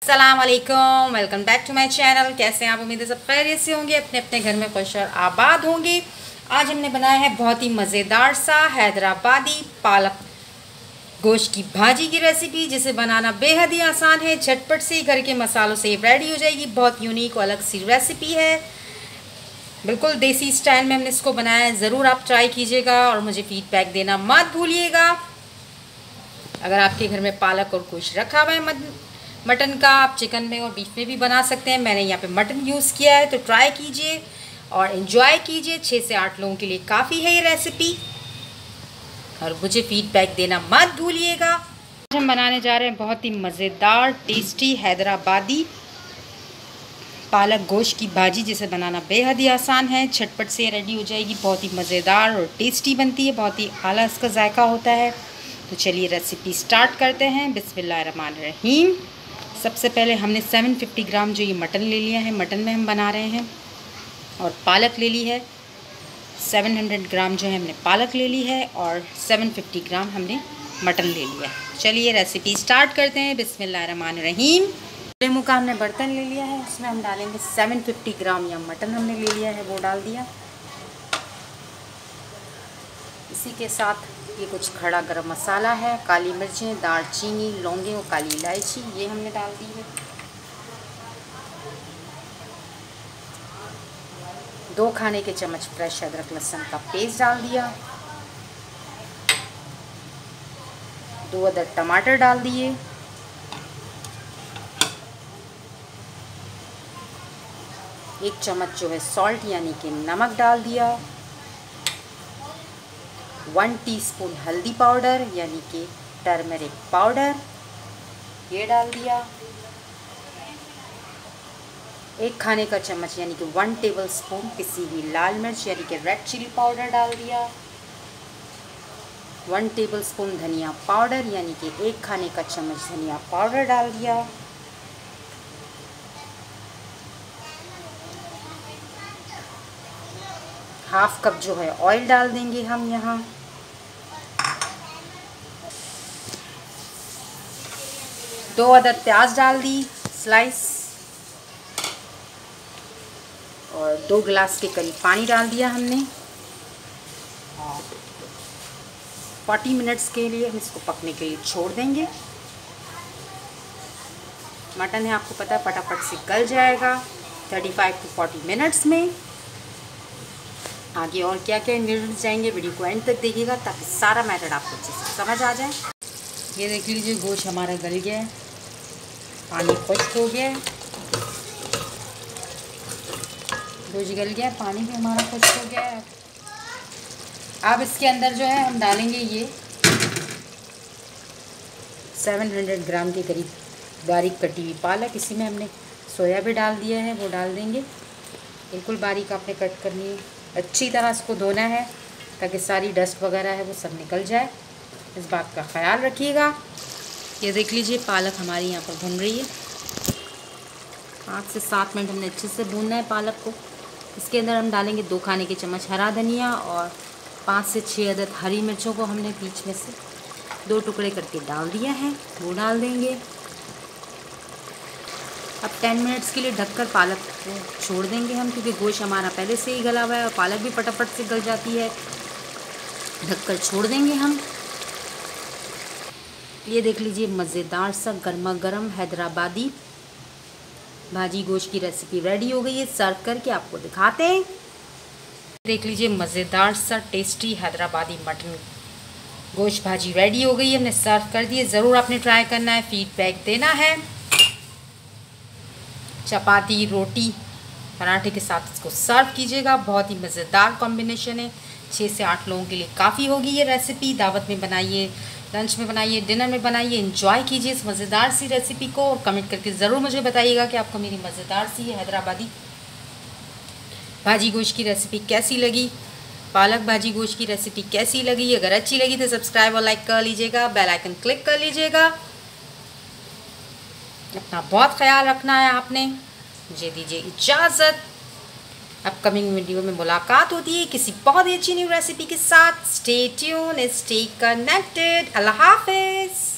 अस्सलाम वालेकुम, welcome back to my channel. कैसे हैं आप? उम्मीद है सब खैरियत से होंगे, अपने अपने घर में खुश और आबाद होंगे। आज हमने बनाया है बहुत ही मज़ेदार सा हैदराबादी पालक गोश्त की भाजी की रेसिपी, जिसे बनाना बेहद ही आसान है। झटपट से घर के मसालों से रेडी हो जाएगी। बहुत यूनिक और अलग सी रेसिपी है, बिल्कुल देसी स्टाइल में हमने इसको बनाया है। ज़रूर आप ट्राई कीजिएगा और मुझे फीडबैक देना मत भूलिएगा। अगर आपके घर में पालक और गोश्त रखा हुआ है मटन का, आप चिकन में और बीफ में भी बना सकते हैं। मैंने यहाँ पे मटन यूज़ किया है, तो ट्राई कीजिए और इन्जॉय कीजिए। 6 से 8 लोगों के लिए काफ़ी है ये रेसिपी, और मुझे फीडबैक देना मत भूलिएगा। आज हम बनाने जा रहे हैं बहुत ही मज़ेदार टेस्टी हैदराबादी पालक गोश्त की भाजी, जिसे बनाना बेहद ही आसान है। झटपट से रेडी हो जाएगी, बहुत ही मज़ेदार और टेस्टी बनती है, बहुत ही आला इसका जायका होता है। तो चलिए रेसिपी स्टार्ट करते हैं। बिस्मिल्लाहिर्रहमानिर्रहीम। सबसे पहले हमने 750 ग्राम जो ये मटन ले लिया है, मटन में हम बना रहे हैं। और पालक ले ली है 700 ग्राम जो है हमने पालक ले ली है, और 750 ग्राम हमने मटन ले लिया है। चलिए रेसिपी स्टार्ट करते हैं। बिस्मिल्लाहिर्रहमानिर्रहीम। बड़े मुँह का हमने बर्तन ले लिया है, उसमें हम डालेंगे 750 ग्राम या मटन हमने ले लिया है, वो डाल दिया। इसी के साथ ये कुछ खड़ा गरम मसाला है, काली मिर्चें, दालचीनी, लौंगे और काली इलायची, ये हमने डाल दी है। 2 खाने के चम्मच फ्रेश अदरक लहसुन का पेस्ट डाल दिया। 2 अदद टमाटर डाल दिए। 1 चम्मच जो है सॉल्ट यानी कि नमक डाल दिया। 1 टीस्पून हल्दी पाउडर यानी कि टर्मरिक पाउडर, ये डाल दिया। 1 खाने का चम्मच यानी कि 1 टेबलस्पून पिसी हुई लाल मिर्च यानी कि रेड चिली पाउडर डाल दिया। 1 टेबलस्पून धनिया पाउडर यानी कि 1 खाने का चम्मच धनिया पाउडर डाल दिया। हाफ कप जो है ऑयल डाल देंगे हम यहाँ। 2 अदद प्याज डाल दी स्लाइस, और 2 गिलास के करीब पानी डाल दिया हमने। 40 मिनट्स के लिए हम इसको पकने के लिए छोड़ देंगे। मटन है, आपको पता है, फटाफट से गल जाएगा 35 to 40 मिनट्स में। आगे और क्या क्या इंग्रेडिएंट्स जाएंगे, वीडियो को एंड तक देखिएगा ताकि सारा मैटर आपको अच्छे से समझ आ जाए। ये देख लीजिए, गोश्त हमारा गल गया है, पानी खुश्क हो गया है। गोश्त गल गया, पानी भी हमारा खुश्क हो गया है। अब इसके अंदर जो है हम डालेंगे ये 700 ग्राम के करीब बारीक कटी हुई पालक। इसी में हमने सोया भी डाल दिया है, वो डाल देंगे। बिल्कुल बारीक आपने कट करनी है। अच्छी तरह इसको धोना है ताकि सारी डस्ट वगैरह है वो सब निकल जाए, इस बात का ख्याल रखिएगा। ये देख लीजिए, पालक हमारी यहाँ पर भुन रही है। 5 से 7 मिनट हमने अच्छे से भूनना है पालक को। इसके अंदर हम डालेंगे 2 खाने के चम्मच हरा धनिया, और 5 से 6 अदद हरी मिर्चों को हमने बीच में से 2 टुकड़े करके डाल दिया है, वो डाल देंगे। अब 10 मिनट्स के लिए ढककर पालक को छोड़ देंगे हम, क्योंकि गोश्त हमारा पहले से ही गला हुआ है और पालक भी फटाफट से गल जाती है। ढककर छोड़ देंगे हम। ये देख लीजिए, मज़ेदार सा गर्मा गर्म हैदराबादी भाजी गोश्त की रेसिपी रेडी हो गई है। सर्व करके आपको दिखाते हैं। देख लीजिए, मज़ेदार सा टेस्टी हैदराबादी मटन गोश्त भाजी रेडी हो गई है। हमने सर्व कर दी है। ज़रूर आपने ट्राई करना है, फीडबैक देना है। चपाती, रोटी, पराठे के साथ इसको सर्व कीजिएगा। बहुत ही मज़ेदार कॉम्बिनेशन है। 6 से 8 लोगों के लिए काफ़ी होगी ये रेसिपी। दावत में बनाइए, लंच में बनाइए, डिनर में बनाइए, एंजॉय कीजिए इस मज़ेदार सी रेसिपी को। और कमेंट करके ज़रूर मुझे बताइएगा कि आपको मेरी मज़ेदार सी हैदराबादी भाजी गोश्त की रेसिपी कैसी लगी, पालक भाजी गोश्त की रेसिपी कैसी लगी। अगर अच्छी लगी तो सब्सक्राइब और लाइक कर लीजिएगा, बेल आइकन क्लिक कर लीजिएगा। अपना बहुत ख्याल रखना है आपने। मुझे दीजिए इजाज़त। अपकमिंग वीडियो में मुलाकात होती है किसी बहुत ही अच्छी न्यू रेसिपी के साथ। Stay tuned, stay connected. अल्लाह हाफिज़।